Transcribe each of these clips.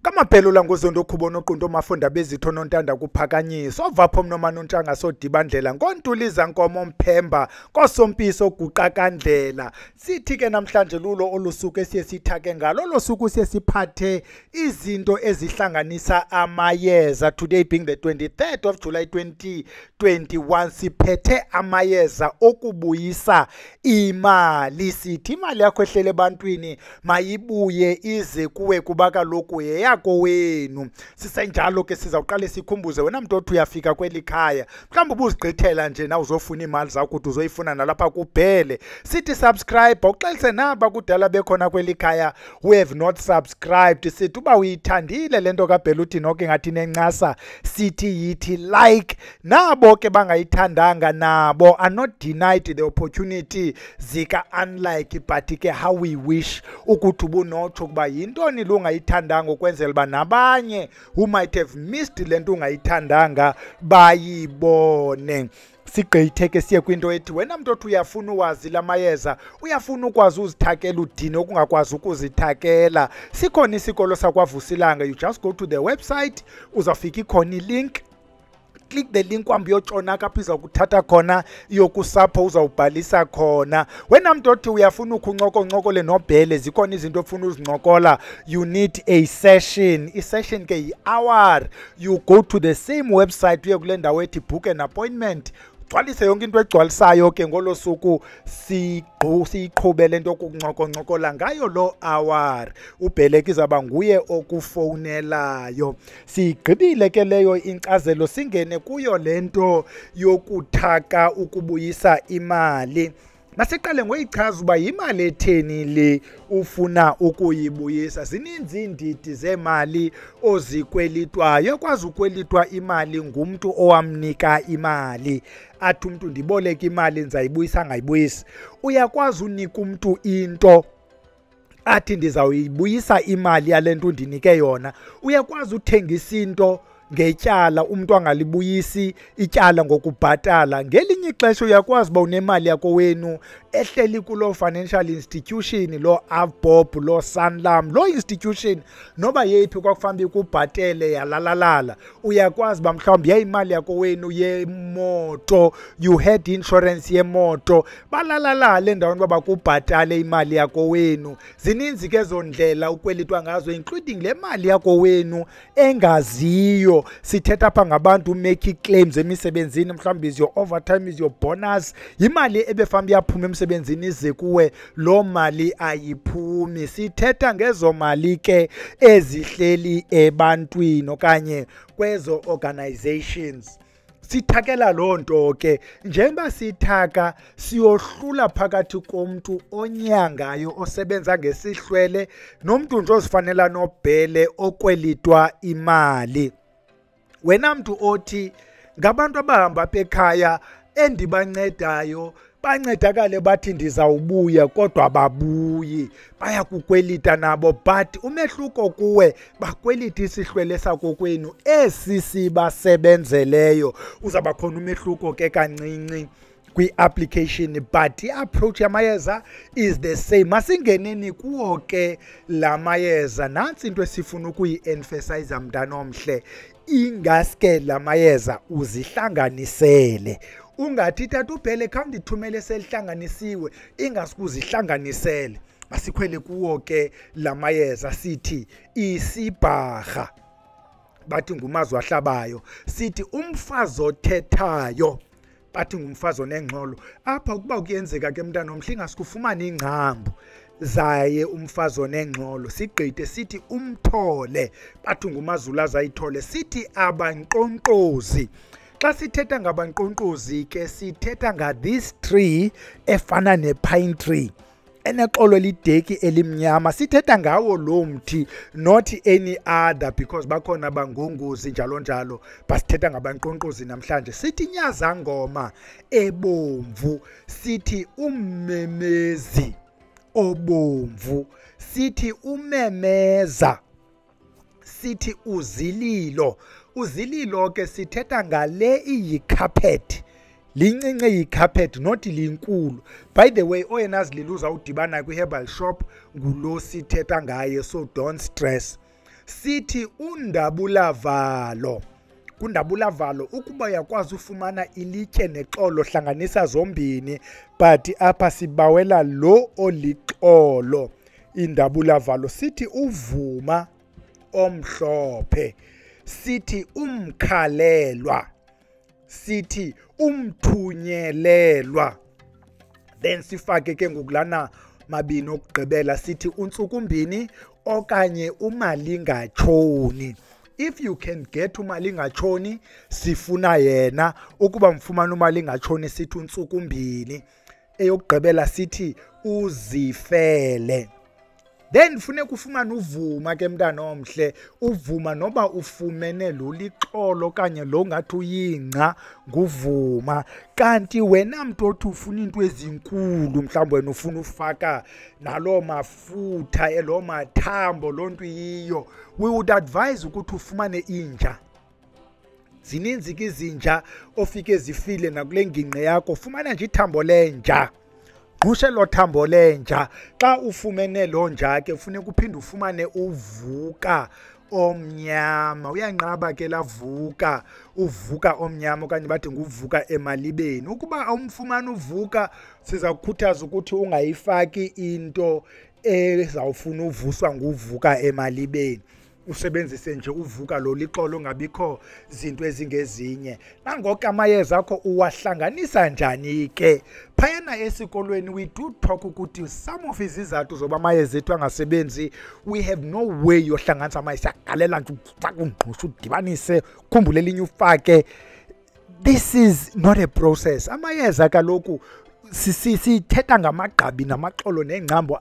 Kamaphelula ngozondo khubona oqunto mafunda bezitho nontanda kuphakanyiswa ovapho mnomana untshanga sodibandlela nkontuliza nkomo mphemba kosompiso guqa kandlela. Sithi ke namhlanje lulo olusuku esiye sithake ngalo losuku siye siphathe izinto ezihlanganisa amayeza. Today being the 23rd of July 2021 siphethe amayeza okubuyisa imali. Sithi imali yakho ehlele ebantwini mayibuye ize kuwe kuba kaloku yeyako wenu. Sisenjalo ke sizawuqala sikhumbuze wena mntu othi uyafika kweli khaya mhlawumbe ubuzigqithela nje na uzofuna imali zakho ukuthi uzoyifuna nalapha kubhele. Sithi subscribe uxelise naba kudala bekhona kweli khaya who have not subscribed. Sithi uba uyithandile lento kabhele uthi noke ngathi nencasa sithi yithi like. Nabo ke bangayithandanga nabo are not denied the opportunity zika unlike but ke how we wish ukuthi ubunotsho kuba yintoni lungayithandanga ukwenzela ba nabanye who might have missed lento ungayithandanga bayibone. Sigqitheke siye kwinto ethi wena mntu othi uyafuna uwazi lamayeza uyafuna ukwazi uzithakela udini okungakwazi ukuzithakela. Sikhona isikolo sakwavusilanga. You just go to the website uzafika ikhona ilink. Click the link kwambi yotshona kapha izakuthatha khona yokusapho uzawubhalisa khona. Wena mntu othi uyafuna ukuncoko-ncokole nobhele zikhona izinto ofuna uzincokola. You need a session. I-session ke yi-hour. You go to the same website uye kule ndawo ethi book an appointment. Gcwalise yonke into egcwalisayo ke ngolo suku siyiqhubele into yokuncoko-ncokola ngayo lo hour. Ubheleke izaba nguye okufowunelayo. Sigqibile ke leyo inkcazelo singene kuyo lento yokuthaka ukubuyisa imali. Masiqale ngoyichaza uba yimali etheni le ufuna ukuyibuyisa. Zininzi indidi zemali ozikwelitwayo. Kwazi ukwelitwa imali ngumntu owamnika imali. Athi umuntu ndiboleka imali nzayibuyisa ngayibuyisi. Uyakwazi unika umuntu into athi ndizawuyibuyisa imali yale nto ndinike yona. Uyakwazi uthengisa into ngetyala umuntu angalibuyisi ityala ngokubhatala. Ngelinye ixesha uyakwazi uba unemali yakho wenu ehleli kulo financial institution, lo Avbob, lo Sanlam, lo institution noba yephi kwakufanele kubhatele yalalalala. Uyakwazi uba mhlawumbi yayimali yakho wenu yemoto, you had insurance yemoto, balalalala endaweni baba kubhatale imali yakho wenu. Zininzi ke zondlela ukwelitwa ngazo including le mali yakho wenu engaziyo. Sithetha apha ngabantu make claims emisebenzini, mhlawumbi is your overtime, is your bonus, imali ebefanele yaphuma emsebenzini ize kuwe lo mali ayiphumi. Sithetha ngezo mali ke ezihleli ebantwini okanye kwezo organizations. Sithakela lonto ke njengoba sithaka siyohlula phakathi komuntu onyangayo osebenza ngesihlwele nomuntu nje ozifanela nobhele okwelitwa imali. Wena mntu othi ngabantu abahamba apha ekhaya endibancedayo bancedakale bathi ndizawubuya kodwa ababuyi baya kukwelita nabo but umehluko kuwe bakwelita isihlwele sakho kwenu esi sibasebenzeleyo. Uzaba khona umehluko ke kancinci kwi-application but i-approach yamayeza is the same. Masingeneni kuwo ke la mayeza. Nantsi into esifuna ukuyi-emphasize mntana omhle. Ingaske la mayeza uzihlanganisele. Ungathi thatha ubhele khawundi ndithumele selihlanganisiwe ingaske uzihlanganisele. Masikhwele kuwo ke la mayeza. Sithi isibharha bathi ngumazwi ahlabayo. Sithi umfazi othethayo bathi ngumfazi onengxolo. Apha ukuba kuyenzeka ke mntana omhle ingaske ufumane ingcambu zaye umfazi onengxolo. Sigqithe sithi umthole bathi ngumazulu azayithole. Sithi abanqonqozi. Xa sithetha ngabanqonqozi ke sithetha nga this tree efana ne-pine tree enexolo elideki elimnyama. Sithetha ngawo lo mthi not any other because bakhona abangongozi njalo njalo. Basithetha ngabanqonqozi namhlanje. Sithi nyazangoma ebomvu. Sithi ummemezi obomvu. Sithi umemeza. Sithi uzililo. Uzililo ke sithetha ngale iyi-carpet. Lincinci iyi-carpet not linkulu. By the way oyena zililo uzawudibana kwi-herbal shop ngulo sithetha ngaye, so don't stress. sithi undabulavalo. Kundabulavalo ukuba uyakwazi ufumana ilitye nexolo hlanganisa zombini, but apha sibawela lo olixolo. Indabulavalo sithi uvuma omhlophe, sithi umkhalelwa, sithi umthunyelelwa. Then sifake ke ngokulana mabini okugqibela sithi untsukumbini okanye umalingatshoni. If you can get umalingatshoni sifuna yena, ukuba mfumana umalingatshoni sithi untsukumbini. Eyokugqibela sithi uzifele. Then funeka ufumane uvuma ke mntana omhle, uvuma noba ufumene lo lixolo okanye lo ngathi uyingqa nguvuma. Kanti wena mntu othi ufuna into ezinkulu, mhlawumbe wena ufuna ufaka nalo mafutha elo mathambo loo nto yiyo, we would advise ukuthi ufumane inja. Zininzi ke izinja ofike zifile nakule ngingqi yakho, fumana nje ithambo lenja. Ngqushe lo thambo lenja. Xa ufumene lo nja ke funeka uphinde ufumane uvuka omnyama. Uyanqaba ke lavuka, uvuka omnyama okanye bathi nguvuka emalibeni. Ukuba awumfumana uvuka, siza kukhuthaza ukuthi ungayifaki into ezawufuna uvuswa nguvuka emalibeni. Usebenzise nje uvuka lo lixolo, ungabikho zinto ezingezinye. Nangoku amayeza akho uwahlanganisa njani ke? Phayana esikolweni we do talk ukuthi some of izizathu zoba amayeza ethu angasebenzi, we have no way yohlanganisa amayeza. Galela nje ungqushe udibanise, ukhumbule elinye ufake. This is not a process. Amayeza kaloku sithetha ngamagqabi namaxolo nengcambo.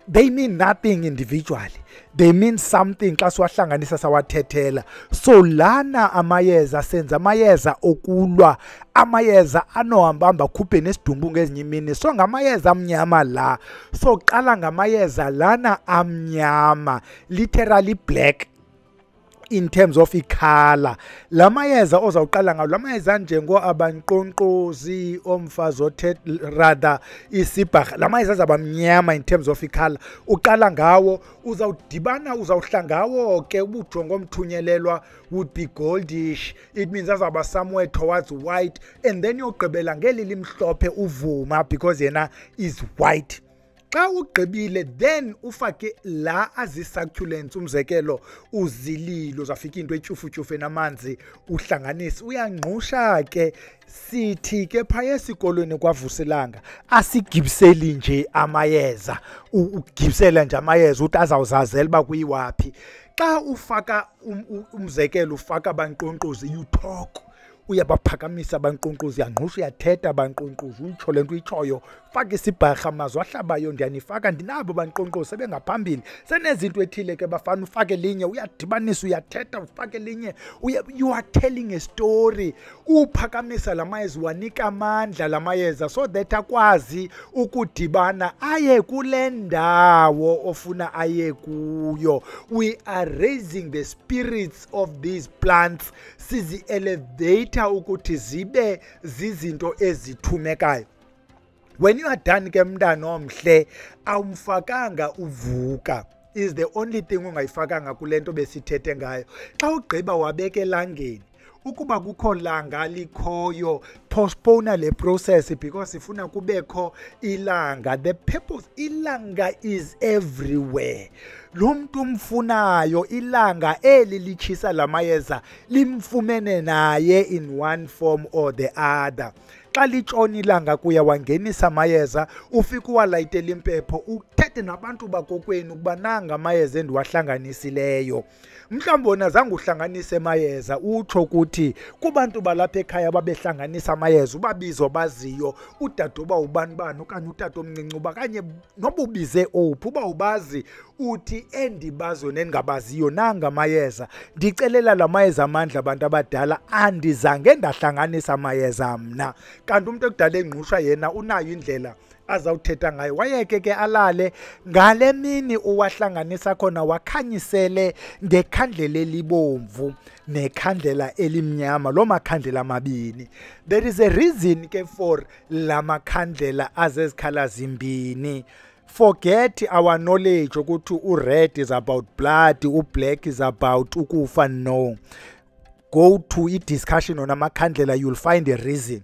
They mean nothing individually. They mean something xa siwahlanganisa sawathethela. So lana amayeza senza amayeza okulwa, amayeza anohambamba khuphe nesidumbu ngezinye imini. So ngamayeza amnyama la. So qala ngamayeza lana amnyama, literally black in terms of icolor. La mayeza ozawuqala ngawo, la mayeza njengo abanqonqozi, omfazi rather isibharha, la mayeza azaba mnyama in terms of icolor. Uqala ngawo, uzawudibana, uzawuhlangawo ke ubujongo omthunyelelwa would be goldish. It means azaba somewhere towards white, and then yogqibela ngeli limhlophe uvuma because yena is white. Xa ugqibile then ufake la azisucculents, umzekelo uzililo, uzafika into etyufu-tyufu enamanzi uhlanganise, uyangqusha ke. Sithi ke phaya esikolweni kwavuselanga asigibiseli nje amayeza, ugibisela nje amayeza uthi azawuzazela uba kuyiwaphi. Xa ufaka umzekelo ufaka abanqonqozi, you talk, uyabaphakamisa abanqonqozi, uyangqusha, uyathetha abanqonqozi, uyitsho le nto uyitshoyo. Faka isibharha mazwi ahlabayo ndiyanifaka, ndinabo abanqonqozi sebengaphambili, senezinto ethile ke bafana, ufake linye, uyadibanisa, uyathetha, ufake linye, you are telling a story. Uphakamisa la mayeza, wanika amandla la mayeza so that akwazi ukudibana aye kule ndawo ofuna aye kuyo. We are raising the spirits of these plants, sizi-elevate ukuthi zibe zizinto ezithumekayo. When you are done ke mntana omhle, awumfakanga uvuka. Is the only thing ungayifakanga kule nto besithethe ngayo. Xa ugqiba wabeka elangeni, ukuba kukho langa likhoyo, postpone le process because ifuna kubekho ilanga. The purpose, ilanga is everywhere. Lo mntu umfunayo ilanga eli litshisa la mayeza limfumene naye in one form or the other. Xa litshona ilanga kuya wangenisa amayeza, ufika uwalayitela impepho, uthethe nabantu bakokwenu ukuba nanga amayeza endiwahlanganisileyo. Mhlawumbi wona zange uhlanganise amayeza, utsho ukuthi kubantu balapha ekhaya babehlanganisa amayeza, ubabizo baziyo, udade uba ubani bani okanye utata omncinci uba kanye noba ubize ophi, uba ubazi uthi endibazo nendingabaziyo nanga amayeza. Ndicelela la mayeza amandla abantu abadala, andizange ndahlanganisa amayeza mna. Kanti umuntu ekudala engqusha yena unayo indlela azawuthetha ngayo. Wayeke ke alale ngale mini uwahlanganisa khona, wakhanyisele ngekhandlela elibomvu nekhandlela elimnyama, lo makhandlela amabini. There is a reason ke for la makhandlela azezikhala zimbini. forget our knowledge ukuthi red is about blood, black is about ukufa. No, go to i-discussion on amakhandlela, you'll find a reason.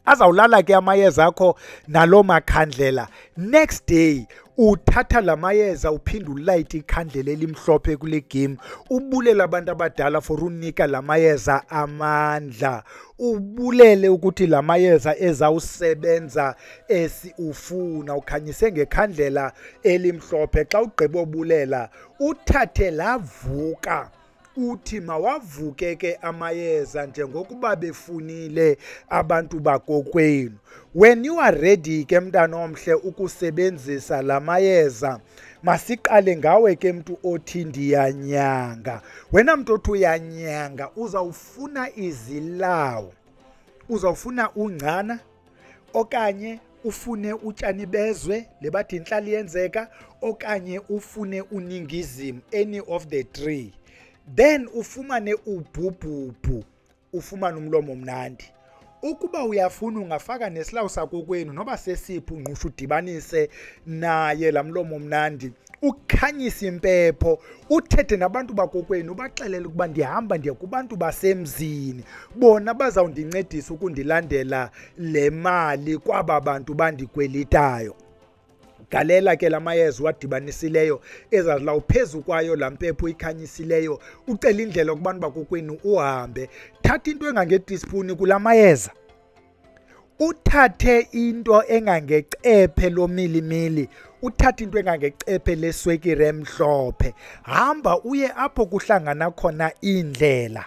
Azawulala ke amayeza akho nalo makhandlela, next day uthatha la mayeza uphinda ulight ikhandlela elimhlophe kule game, ubulela abantu abadala for unika la mayeza amandla, ubulele ukuthi la mayeza ezawusebenza esi ufuna, ukhanyise ngekhandlela elimhlophe. Xa ugqiba obulela uthathe lavuka, uthi mawavuke ke amayeza njengokuba befunile abantu bakokwenu. When you are ready ke mntana omhle ukusebenzisa la mayeza, masiqale ngawe ke mntu othi ndiyanyanga. Wena mntu othi uyanyanga uzawufuna izilawo, uzawufuna ungcana okanye ufune utshani bezwe le bathi inhlali yenzeka, okanye ufune uningizimu, any of the three. Then ufumane ubhubhubhu, ufumane umlomo mnandi. Ukuba uyafuna ungafaka nesilawu sakokwenu noba sesiphi ungqusha udibanise naye la mlomo mnandi, ukhanyise impepho, uthethe nabantu bakokwenu, baxelele ukuba ndihamba ndiya kubantu basemzini, bona bazawundincedisa ukundilandela le mali kwaba bantu bandikwelitayo. Galela ke la mayeza wadibanisileyo ezazila phezu kwayo la mpepho ikhanyisileyo, ucela indlela kubantu bakokwenu uhambe. Thatha into engange-teaspoon kula mayeza, uthathe into engangecephe lo milimili, uthathe into engangecephe leswekire emhlophe, hamba uye apho kuhlangana khona indlela.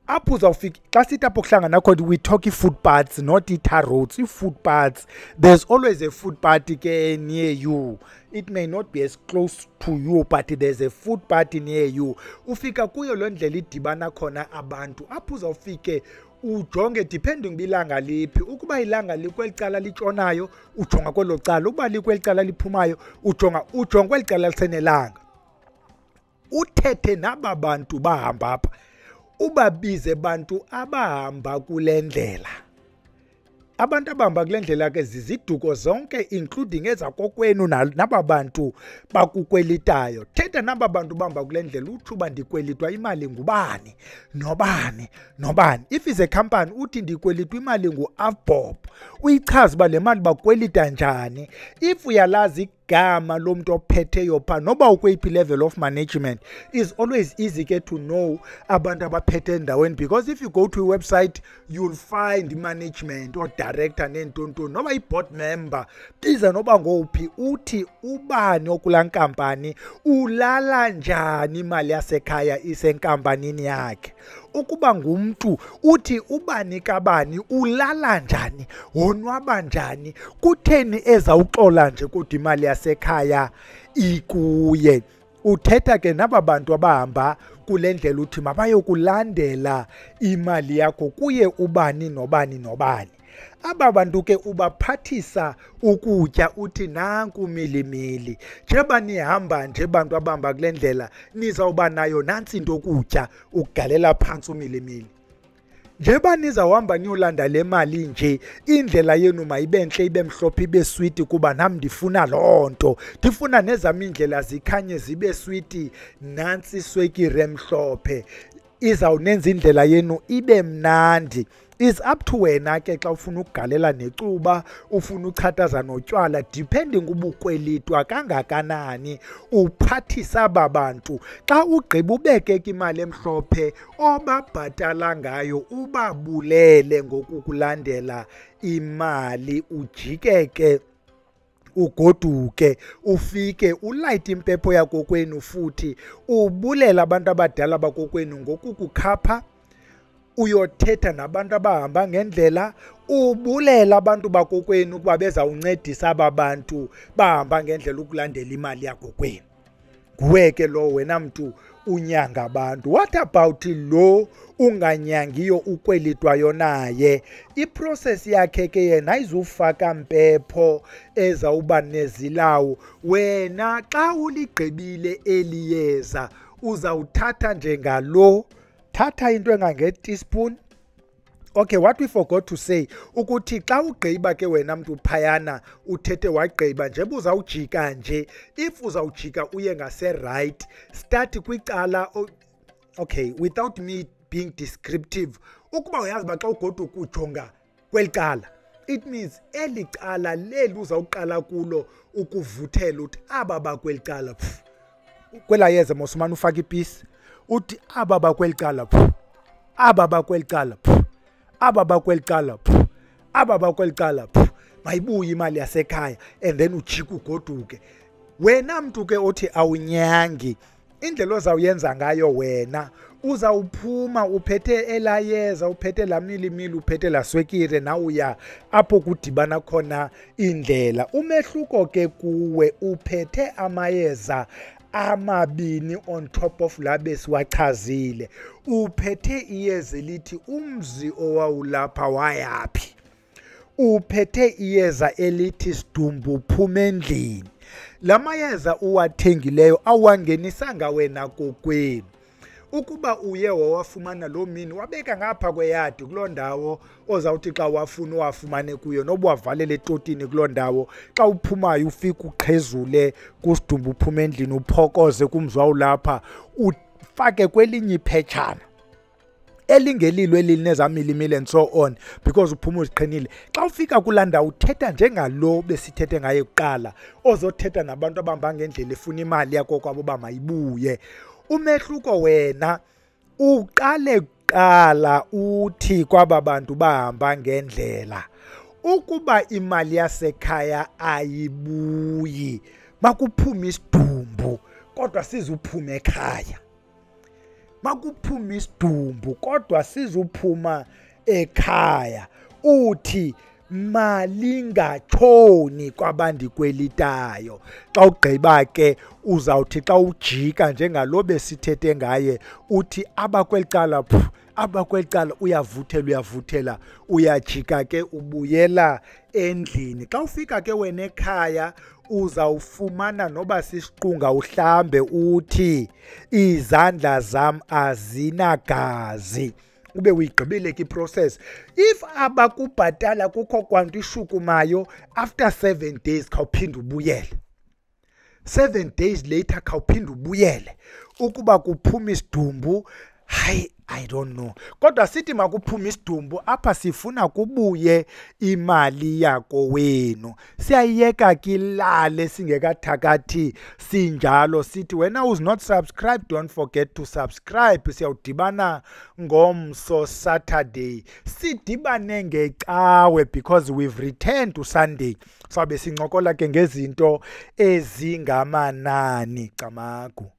Apho uzawufika, xa sithi apho kuhlangana khona, we talk footpaths, not tar roads. Footpaths, there's always a footpath ke near you. It may not be as close to you, but there's a footpath near you. Ufika kuyo lo ndlela idibana khona abantu. Apho uzawufike ujonge depending bilanga liphi. Ukuba ilanga likwelicala litshonayo ujonga kwelo cala, ukuba likwelicala liphumayo ujonga kwelicala lisenelanga. Uthethe naba bantu bahamba apha, ubabize bantu abahamba kule ndlela. Abantu abahamba kule ndlela ke ziziduko zonke, including ezakokwenu naba bantu bakukwelitayo. Thetha naba bantu bahamba kule ndlela uthi uba ndikwelitwa imali ngubani nobani nobani. If is a company uthi ndikwelitwa imali ngu-Avbob, uyichaze uba le mali bakwelita njani. If uyalazi igama lomuntu ophetheyo pha noba ukweyiphi level of management, is always easy ke to know abantu abaphethe endaweni, because if you go to a website you'll find management or director nentontoni noba i-board member. Biza noba ngophi uthi ubani okula nkampani ulala njani imali yasekhaya isenkampanini yakhe. Ukuba ngumntu uthi ubani kabani ulala njani, wonwaba njani, kutheni ezawuxola nje kodwa imali yasekhaya ikuye. Uthetha ke naba bantu abahamba kule ndlela uthi mabayokulandela imali yakho kuye ubani nobani nobani. Aba bantu ke ubaphathisa ukutya, uthi nanku milimili, njeba nihamba nje bantu abahamba kule ndlela nizawuba nayo nantsi into okutya, ukugalela phantsi umilimili. Njeba nizawuhamba niyolanda le mali nje, indlela yenu mayibe ntle, ibe mhlophe, ibe switi, kuba nam ndifuna loo nto. Ndifuna nezam indlela zikhanye zibe switi, nantsi swekire mhlophe, izawunenza indlela yenu ibe mnandi. Is up to wena ke xa ufuna ukugalela necuba, ufuna uchathaza notywala, depending ubukwelitwa kangakanani, uphathisa aba bantu. Xa ugqiba ubeke imali emhlophe obabhatala ngayo, ubabulele ngokukulandela imali, ujikeke ugoduke, ufike ulayite impepho yakokwenu, futhi ubulela abantu abadala bakokwenu ngokukukhapha. Uyothetha nabantu abahamba ngendlela, ubulela abantu bakokwenu ukuba bezawuncedisa aba bantu bahamba ngendlela ukulandela imali yakokwenu. Nguwe ke lo wena mntu unyanga abantu. What about lo unganyangiyo ukwelitwayo naye? Iprocess yakhe ke yena izufaka mpepho ezawuba nezilawu. Wena xa uligqibile eliyeza uzawuthatha njengalo, thatha into engange-teaspoon, Okay, what we forgot to say ukuthi xa ugqiba ke wena mntu phayana uthethe wagqiba nje uzawujika nje, if uzawujika uye ngase-right, start kwicala. Okay, without me being descriptive, ukuba uyazi uba xa ugoduka ujonga kweli cala, it means eli cala leli uzawuqala kulo ukuvuthela uthi aba bakweli cala kwela yeza mosumane ufaka ipisi uthi aba bakweli cala aba bakweli cala aba bakweli cala aba bakweli cala mayibuye imali yasekhaya, and then ujika ugoduke. Wena mntu ke othi awunyangi, indlela ozawuyenza ngayo wena uzawuphuma uphethe elayeza, uphethe la milimili, uphethe la swekire, nawuya apho kudibana khona indlela. Umehluko ke kuwe uphethe amayeza amabini on top of labe siwachazile. Uphethe iyeza elithi umzi owawulapha wayaphi, uphethe iyeza elithi sidumbu phuma endlini. La mayeza uwathengileyo awangenisanga wena kokwenu. Ukuba uye wawafumana loo mini wabeka ngapha kweyadi kuloo ndawo ozawuthi xa wafuna uwafumane kuyo, noba wavalele etotini kuloo ndawo, xa uphumayo ufike uqhezule kusidumbu uphuma endlini, uphokoze kumzi wawulapha, ufake kwelinye iphetshana elingelilo elinezamilimile and so on, because uphuma uziqhenile. Xa ufika kulaa ndawo uthetha njengalo besithethe ngaye kuqala, ozothetha nabantu abahamba ngendlela efuna imali yako kwabo uba mayibuye. Umehluko wena uqale kuqala uthi kwaba bantu bahamba ngendlela, ukuba imali yasekhaya ayibuyi makuphume isidumbu kodwa sizuphuma ekhaya, makuphume isidumbu kodwa sizuphuma ekhaya, uthi malingatshoni kwabandikwelitayo. Xa ugqiba ke uzawuthi xa ujika njengalo besithethe ngaye uthi abakweli cala abakweli cala, uyavuthela uyajika ke ubuyela endlini. Xa ufika ke wena ekhaya uzawufumana noba sisiqunga uhlambe uthi izandla zam azinagazi, ube uyigqibile ke iprocess. If abakubhatala kukho kwanto ishukumayo, after 7 days khawuphinde ubuyele, 7 days later khawuphinde ubuyele. Ukuba kuphuma isidumbu, hayi, I don't know, kodwa sithi makuphume isidumbu apha sifuna kubuye imali yako wenu. Siyayeka kilale singekathakathi sinjalo, sithi wena who's not subscribed, don't forget to subscribe. Siyawudibana ngomso Saturday, sidibane ngecawe because we've returned to Sunday. Sabe sincokola ke ngezinto ezingamanani camagu.